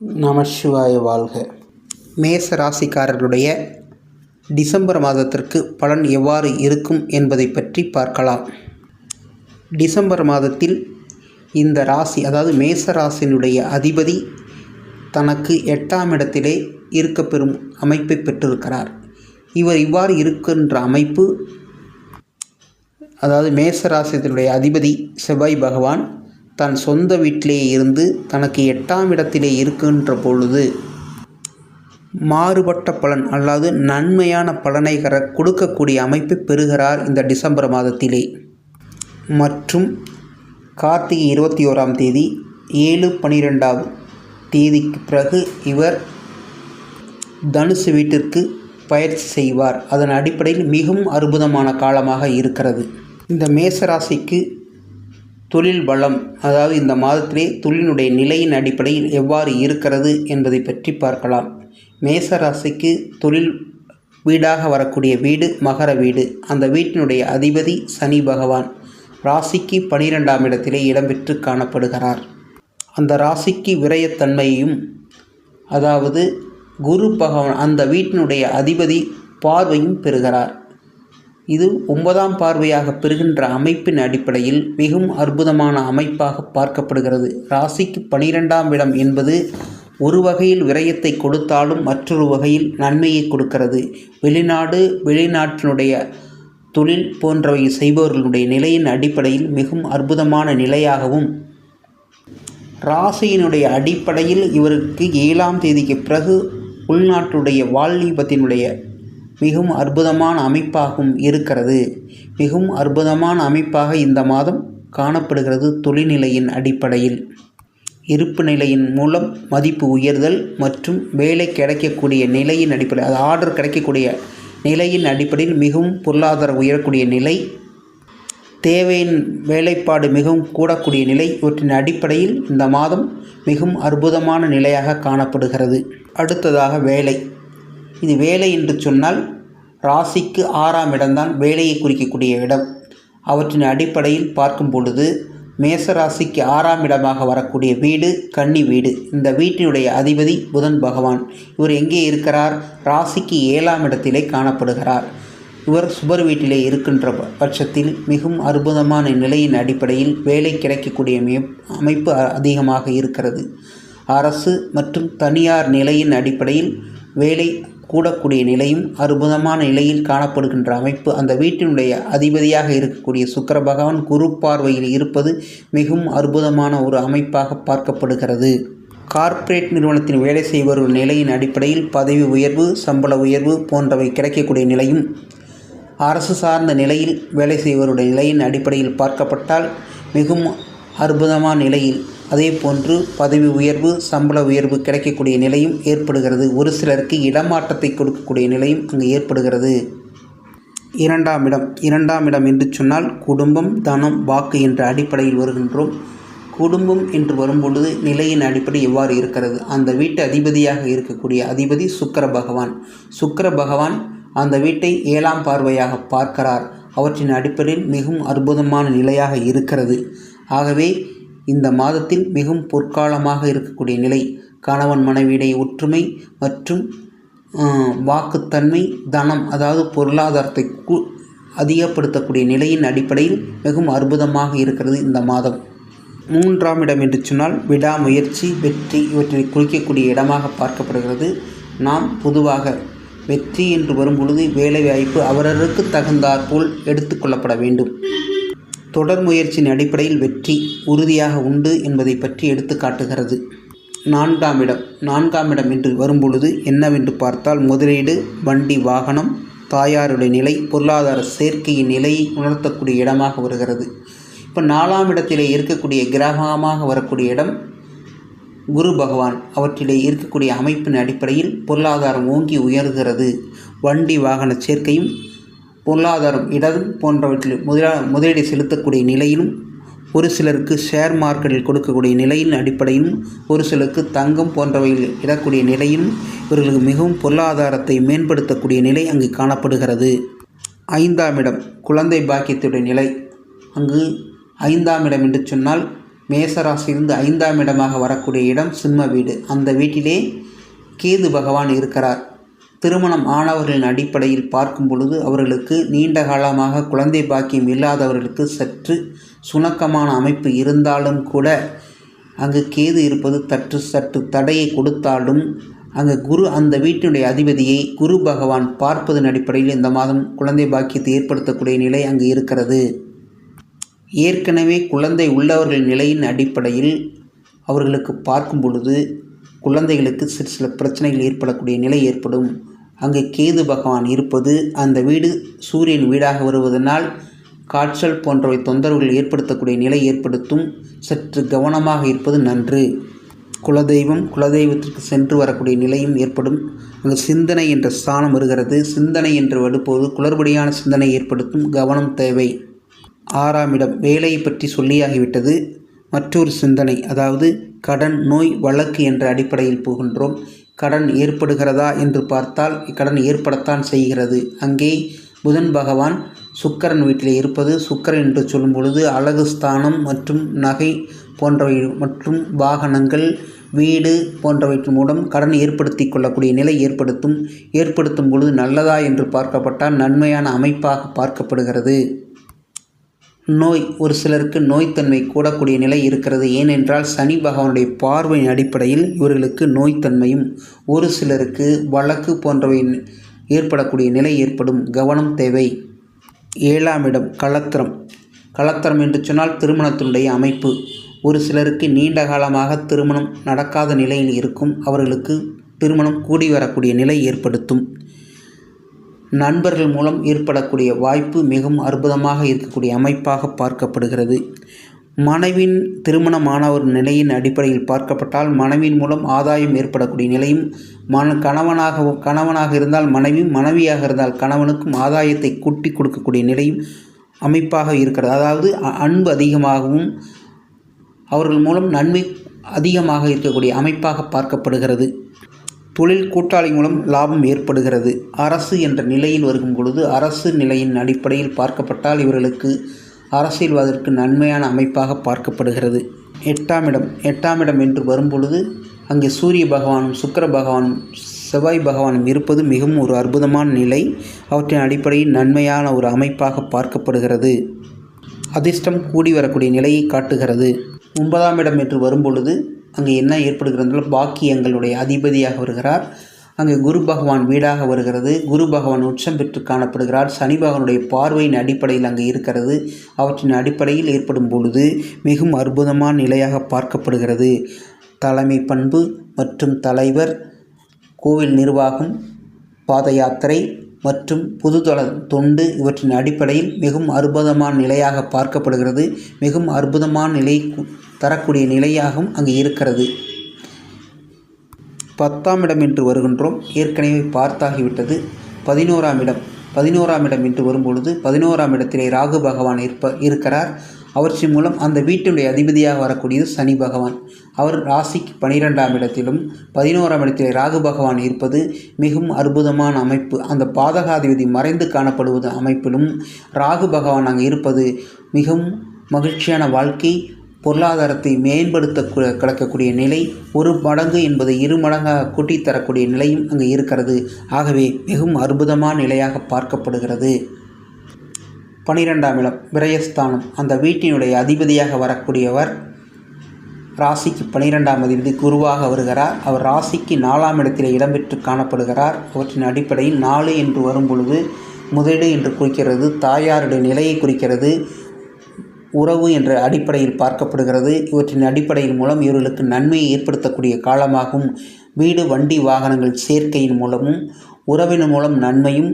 நமசிவாய வாழ்க. மேச ராசிக்காரர்களுடைய டிசம்பர் மாதத்திற்கு பலன் எவ்வாறு இருக்கும் என்பதை பற்றி பார்க்கலாம். டிசம்பர் மாதத்தில் இந்த ராசி, அதாவது மேச ராசியினுடைய அதிபதி தனக்கு 8ஆம் இடத்திலே இருக்கப்பெறும் அமைப்பை பெற்றிருக்கிறார். இவர் இவ்வாறு இருக்கின்ற அமைப்பு, அதாவது மேச ராசியினுடைய அதிபதி செவ்வாய் பகவான் தன் சொந்த வீட்டிலே இருந்து தனக்கு 8ஆம் இடத்திலே இருக்கின்ற பொழுது மாறுபட்ட பலன் அல்லது நன்மையான பலனை கொடுக்கக்கூடிய அமைப்பை பெறுகிறார் இந்த டிசம்பர் மாதத்திலே. மற்றும் கார்த்திகை 21ஆம் தேதி 7/12 தேதிக்கு பிறகு இவர் தனுசு வீட்டிற்கு பயிற்சி செய்வார். அதன் அடிப்படையில் மிகவும் அற்புதமான காலமாக இருக்கிறது. இந்த மேசராசிக்கு தொழில் பலம், அதாவது இந்த மாதத்திலே தொழிலினுடைய நிலையின் அடிப்படையில் எவ்வாறு இருக்கிறது என்பதை பற்றி பார்க்கலாம். மேசராசிக்கு தொழில் வீடாக வரக்கூடிய வீடு மகர வீடு. அந்த வீட்டினுடைய அதிபதி சனி பகவான் ராசிக்கு 12ஆம் இடத்திலே இடம்பெற்று காணப்படுகிறார். அந்த ராசிக்கு விரயத்தன்மையையும், அதாவது குரு பகவான் அந்த வீட்டினுடைய அதிபதி பார்வையும் பெறுகிறார். இது 9ஆம் பார்வையாக பெறுகின்ற அமைப்பின் அடிப்படையில் மிகவும் அற்புதமான அமைப்பாக பார்க்கப்படுகிறது. ராசிக்கு 12ஆம் இடம் என்பது ஒரு வகையில் விரயத்தை கொடுத்தாலும் மற்றொரு வகையில் நன்மையை கொடுக்கிறது. வெளிநாட்டினுடைய தொழில் போன்றவை செய்பவர்களுடைய நிலையின் அடிப்படையில் மிகவும் அற்புதமான நிலையாகவும், ராசியினுடைய அடிப்படையில் இவருக்கு 7ஆம் தேதிக்கு பிறகு உள்நாட்டுடைய வாலிபத்தினுடைய மிகவும் அற்புதமான அமைப்பாகவும் இருக்கிறது. மிகவும் அற்புதமான அமைப்பாக இந்த மாதம் காணப்படுகிறது. தொழில்நிலையின் அடிப்படையில் இருப்பு நிலையின் மூலம் மதிப்பு உயர்தல் மற்றும் வேலை கிடைக்கக்கூடிய நிலையின் அடிப்படையில், அது ஆர்டர் கிடைக்கக்கூடிய நிலையின் அடிப்படையில் மிகவும் பொருளாதாரம் உயரக்கூடிய நிலை, தேவையின் வேலைப்பாடு மிகவும் கூடக்கூடிய நிலை, இவற்றின் அடிப்படையில் இந்த மாதம் மிகவும் அற்புதமான நிலையாக காணப்படுகிறது. அடுத்ததாக வேலை. இது வேலை என்று சொன்னால் ராசிக்கு 6ஆம் இடம்தான் வேலையை குறிக்கக்கூடிய இடம். அவற்றின் அடிப்படையில் பார்க்கும் பொழுது மேசராசிக்கு 6ஆம் இடமாக வரக்கூடிய வீடு கன்னி வீடு. இந்த வீட்டினுடைய அதிபதி புதன் பகவான். இவர் எங்கே இருக்கிறார்? ராசிக்கு 7ஆம் இடத்திலே காணப்படுகிறார். இவர் சுபர் வீட்டிலே இருக்கின்ற பட்சத்தில் மிகவும் அற்புதமான நிலையின் அடிப்படையில் வேலை கிடைக்கக்கூடிய அமைப்பு அதிகமாக இருக்கிறது. அரசு மற்றும் தனியார் நிலையின் அடிப்படையில் வேலை கூடக்கூடிய நிலையும் அற்புதமான நிலையில் காணப்படுகின்ற அமைப்பு. அந்த வீட்டினுடைய அதிபதியாக இருக்கக்கூடிய சுக்கிர பகவான் குரு பார்வையில் இருப்பது மிகவும் அற்புதமான ஒரு அமைப்பாக பார்க்கப்படுகிறது. கார்ப்பரேட் நிறுவனத்தின் வேலை செய்பவர்கள் நிலையின் அடிப்படையில் பதவி உயர்வு, சம்பள உயர்வு போன்றவை கிடைக்கக்கூடிய நிலையும், அரசு சார்ந்த நிலையில் வேலை செய்பவருடைய நிலையின் அடிப்படையில் பார்க்கப்பட்டால் மிகவும் அற்புதமான நிலையில், அதே போன்று பதவி உயர்வு, சம்பள உயர்வு கிடைக்கக்கூடிய நிலையும் ஏற்படுகிறது. ஒரு சிலருக்கு இடமாற்றத்தை கொடுக்கக்கூடிய நிலையும் அங்கு ஏற்படுகிறது. 2ஆம் இடம் என்று சொன்னால் குடும்பம், தனம், வாக்கு என்ற அடிப்படையில் வருகின்றோம். குடும்பம் என்று வரும்பொழுது நிலையின் அடிப்படை எவ்வாறு இருக்கிறது? அந்த வீட்டு அதிபதியாக இருக்கக்கூடிய அதிபதி சுக்கிர பகவான். சுக்கிர பகவான் அந்த வீட்டை 7ஆம் பார்வையாக பார்க்கிறார். அவற்றின் அடிப்படையில் மிகவும் அற்புதமான நிலையாக இருக்கிறது. ஆகவே இந்த மாதத்தில் மிகவும் பொற்காலமாக இருக்கக்கூடிய நிலை. கணவன் மனைவியிடையே ஒற்றுமை மற்றும் வாக்குத்தன்மை, தனம், அதாவது பொருளாதாரத்தை அதிகப்படுத்தக்கூடிய நிலையின் அடிப்படையில் மிகவும் அற்புதமாக இருக்கிறது இந்த மாதம். 3ஆம் இடம் என்று சொன்னால் விடாமுயற்சி, வெற்றி இவற்றை குறிக்கக்கூடிய இடமாக பார்க்கப்படுகிறது. நாம் பொதுவாக வெற்றி என்று வரும்பொழுது வேலைவாய்ப்பு அவரவருக்கு தகுந்தாற்போல் எடுத்துக்கொள்ளப்பட வேண்டும். தொடர் முயற்சியின் அடிப்படையில் வெற்றி உறுதியாக உண்டு என்பதை பற்றி எடுத்து காட்டுகிறது. 4ஆம் இடம் என்று வரும்பொழுது என்னவென்று பார்த்தால் முதலீடு, வண்டி, வாகனம், தாயாருடைய நிலை, பொருளாதார சேர்க்கையின் நிலையை உணர்த்தக்கூடிய இடமாக வருகிறது. இப்போ 4ஆம் இடத்திலே இருக்கக்கூடிய கிரகமாக வரக்கூடிய இடம் குரு பகவான். அவற்றிலே இருக்கக்கூடிய அமைப்பின் அடிப்படையில் பொருளாதாரம் ஓங்கி உயர்கிறது. வண்டி வாகன சேர்க்கையும் பொருளாதாரம் இடம் போன்றவற்றில் முதலீடு செலுத்தக்கூடிய நிலையிலும், ஒரு சிலருக்கு ஷேர் மார்க்கெட்டில் கொடுக்கக்கூடிய நிலையின் அடிப்படையிலும், ஒரு சிலருக்கு தங்கம் போன்றவையில் இடக்கூடிய நிலையிலும் இவர்களுக்கு மிகவும் பொருளாதாரத்தை மேம்படுத்தக்கூடிய நிலை அங்கு காணப்படுகிறது. 5ஆம் இடம் குழந்தை பாக்கியத்துடைய நிலை. அங்கு 5ஆம் இடம் என்று சொன்னால் மேசராசியிலிருந்து 5ஆம் இடமாக வரக்கூடிய இடம் சிம்ம வீடு. அந்த வீட்டிலே கேது பகவான் இருக்கிறார். திருமணம் ஆனவர்களின் அடிப்படையில் பார்க்கும் பொழுது அவர்களுக்கு நீண்ட காலமாக குழந்தை பாக்கியம் இல்லாதவர்களுக்கு சற்று சுணக்கமான அமைப்பு இருந்தாலும் கூட அங்கு கேது இருப்பது சற்று தடையை கொடுத்தாலும் அங்கு குரு அந்த வீட்டினுடைய அதிபதியை குரு பகவான் பார்ப்பதன் அடிப்படையில் இந்த மாதம் குழந்தை பாக்கியத்தை ஏற்படுத்தக்கூடிய நிலை அங்கு இருக்கிறது. ஏற்கனவே குழந்தை உள்ளவர்களின் நிலையின் அடிப்படையில் அவர்களுக்கு பார்க்கும் பொழுது குழந்தைகளுக்கு சில பிரச்சனைகள் ஏற்படக்கூடிய நிலை ஏற்படும். அங்கு கேது பகவான் இருப்பது அந்த வீடு சூரியன் வீடாக வருவதனால் காய்ச்சல் போன்றவை தொந்தரவுகள் ஏற்படுத்தக்கூடிய நிலை ஏற்படுத்தும். சற்று கவனமாக இருப்பது நன்று. குலதெய்வத்திற்கு சென்று வரக்கூடிய நிலையும் ஏற்படும். அங்கு சிந்தனை என்ற ஸ்தானம் வருகிறது. சிந்தனை என்று வரும்போது குளறுபடியான சிந்தனை ஏற்படுத்தும். கவனம் தேவை. 6ஆம் இடம் வேலையை பற்றி சொல்லியாகிவிட்டது. மற்றொரு சிந்தனை, அதாவது கடன், நோய், வழக்கு என்ற அடிப்படையில் போகின்றோம். கடன் ஏற்படுகிறதா என்று பார்த்தால் கடன் ஏற்படத்தான் செய்கிறது. அங்கே புதன் பகவான் சுக்கிரன் வீட்டில் இருப்பது. சுக்கிரன் என்று சொல்லும் பொழுது அழகு ஸ்தானம் மற்றும் நகை போன்றவை மற்றும் வாகனங்கள், வீடு போன்றவற்றின் மூலம் கடன் ஏற்படுத்தி கொள்ளக்கூடிய நிலை ஏற்படுத்தும் பொழுது நல்லதா என்று பார்க்கப்பட்டால் நன்மையான அமைப்பாக பார்க்கப்படுகிறது. நோய், ஒரு சிலருக்கு நோய்த்தன்மை கூடக்கூடிய நிலை இருக்கிறது. ஏனென்றால் சனி பகவானுடைய பார்வையின் அடிப்படையில் இவர்களுக்கு நோய்த்தன்மையும், ஒரு சிலருக்கு வழக்கு போன்றவை ஏற்படக்கூடிய நிலை ஏற்படும். கவனம் தேவை. 7ஆம் இடம் கலத்திரம் என்று சொன்னால் திருமணத்தினுடைய அமைப்பு. ஒரு சிலருக்கு நீண்ட காலமாக திருமணம் நடக்காத நிலையில் இருக்கும். அவர்களுக்கு திருமணம் கூடி வரக்கூடிய நிலை ஏற்படுத்தும். நண்பர்கள் மூலம் ஏற்படக்கூடிய வாய்ப்பு மிகவும் அற்புதமாக இருக்கக்கூடிய அமைப்பாக பார்க்கப்படுகிறது. மனைவின் திருமணமானவர் நிலையின் அடிப்படையில் பார்க்கப்பட்டால் மனைவியின் மூலம் ஆதாயம் ஏற்படக்கூடிய நிலையும், கணவனாக இருந்தால் மனைவியாக இருந்தால் கணவனுக்கும் ஆதாயத்தை கூட்டி கொடுக்கக்கூடிய நிலையும் அமைப்பாக இருக்கிறது. அதாவது அன்பு அதிகமாகவும் அவர்கள் மூலம் நன்மை அதிகமாக இருக்கக்கூடிய அமைப்பாக பார்க்கப்படுகிறது. தொழில் கூட்டாளி மூலம் லாபம் ஏற்படுகிறது. அரசு என்ற நிலையில் வருகும் பொழுது அரசு நிலையின் அடிப்படையில் பார்க்கப்பட்டால் இவர்களுக்கு அரசியல்வாதத்திற்கு நன்மையான அமைப்பாக பார்க்கப்படுகிறது. 8ஆம் இடம் என்று வரும்பொழுது அங்கே சூரிய பகவானும் சுக்கிர பகவானும் செவ்வாய் பகவானும் இருப்பது மிகவும் ஒரு அற்புதமான நிலை. அவற்றின் அடிப்படையில் நன்மையான ஒரு அமைப்பாக பார்க்கப்படுகிறது. அதிர்ஷ்டம் கூடி வரக்கூடிய நிலையை காட்டுகிறது. 9ஆம் இடம் என்று வரும்பொழுது அங்கே என்ன ஏற்படுகிறது? பாக்கியங்களுடைய அதிபதியாக வருகிறார். அங்கே குரு பகவான் வீடாக வருகிறது. குரு பகவான் உச்சம் பெற்று காணப்படுகிறார். சனி பகவானுடைய பார்வையின் அடிப்படையில் அங்கே இருக்கிறது. அவற்றின் அடிப்படையில் ஏற்படும் பொழுது மிகவும் அற்புதமான நிலையாக பார்க்கப்படுகிறது. தலைமை பண்பு மற்றும் தலைவர், கோவில் நிர்வாகம், பாத யாத்திரை மற்றும் பொதுதள தொண்டு இவற்றின் அடிப்படையில் மிகவும் அற்புதமான நிலையாக பார்க்கப்படுகிறது. மிகவும் அற்புதமான நிலை தரக்கூடிய நிலையாகவும் அங்கே இருக்கிறது. 10ஆம் இடம் என்று வருகின்றோம். ஏற்கனவே பார்த்தாகிவிட்டது. 11ஆம் இடம் என்று வரும்பொழுது 11ஆம் இடத்திலே ராகு பகவான் இருக்கிறார். அவற்றின் மூலம் அந்த வீட்டினுடைய அதிபதியாக வரக்கூடியது சனி பகவான். அவர் ராசிக்கு 12ஆம் இடத்திலும் 11ஆம் இடத்திலே ராகு பகவான் இருப்பது மிகவும் அற்புதமான அமைப்பு. அந்த பாதகாதிபதி மறைந்து காணப்படுவது அமைப்பிலும் ராகு பகவான் அங்கே இருப்பது மிகவும் மகிழ்ச்சியான வாழ்க்கை, பொருளாதாரத்தை மேம்படுத்த கிடக்கக்கூடிய நிலை, 1 மடங்கு என்பதை 2 மடங்காக கூட்டித்தரக்கூடிய நிலையும் அங்கே இருக்கிறது. ஆகவே மிகவும் அற்புதமான நிலையாக பார்க்கப்படுகிறது. 12ஆம் இடம் விரயஸ்தானம். அந்த வீட்டினுடைய அதிபதியாக வரக்கூடியவர் ராசிக்கு 12ஆம் அதிபதி குருவாக வருகிறார். அவர் ராசிக்கு 4ஆம் இடத்தில் இடம்பெற்று காணப்படுகிறார். அவற்றின் அடிப்படையில் 4 என்று வரும் பொழுது முதலீடு என்று குறிக்கிறது. தாயாருடைய நிலையை குறிக்கிறது. உறவு என்ற அடிப்படையில் பார்க்கப்படுகிறது. இவற்றின் அடிப்படையின் மூலம் இவர்களுக்கு நன்மையை ஏற்படுத்தக்கூடிய காலமாகும். வீடு, வண்டி, வாகனங்கள் சேர்க்கையின் மூலமும் உறவின் மூலம் நன்மையும்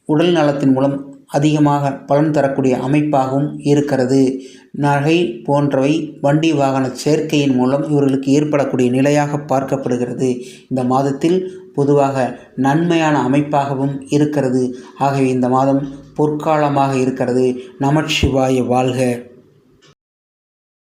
உடல் நலத்தின் மூலம் அதிகமாக பலன் தரக்கூடிய அமைப்பாகவும் இருக்கிறது. நகை போன்றவை வண்டி வாகன சேர்க்கையின் மூலம் இவர்களுக்கு ஏற்படக்கூடிய நிலையாக பார்க்கப்படுகிறது. இந்த மாதத்தில் பொதுவாக நன்மையான அமைப்பாகவும் இருக்கிறது. ஆகவே இந்த மாதம் பொற்காலமாக இருக்கிறது. நமச்சிவாய வாழ்க.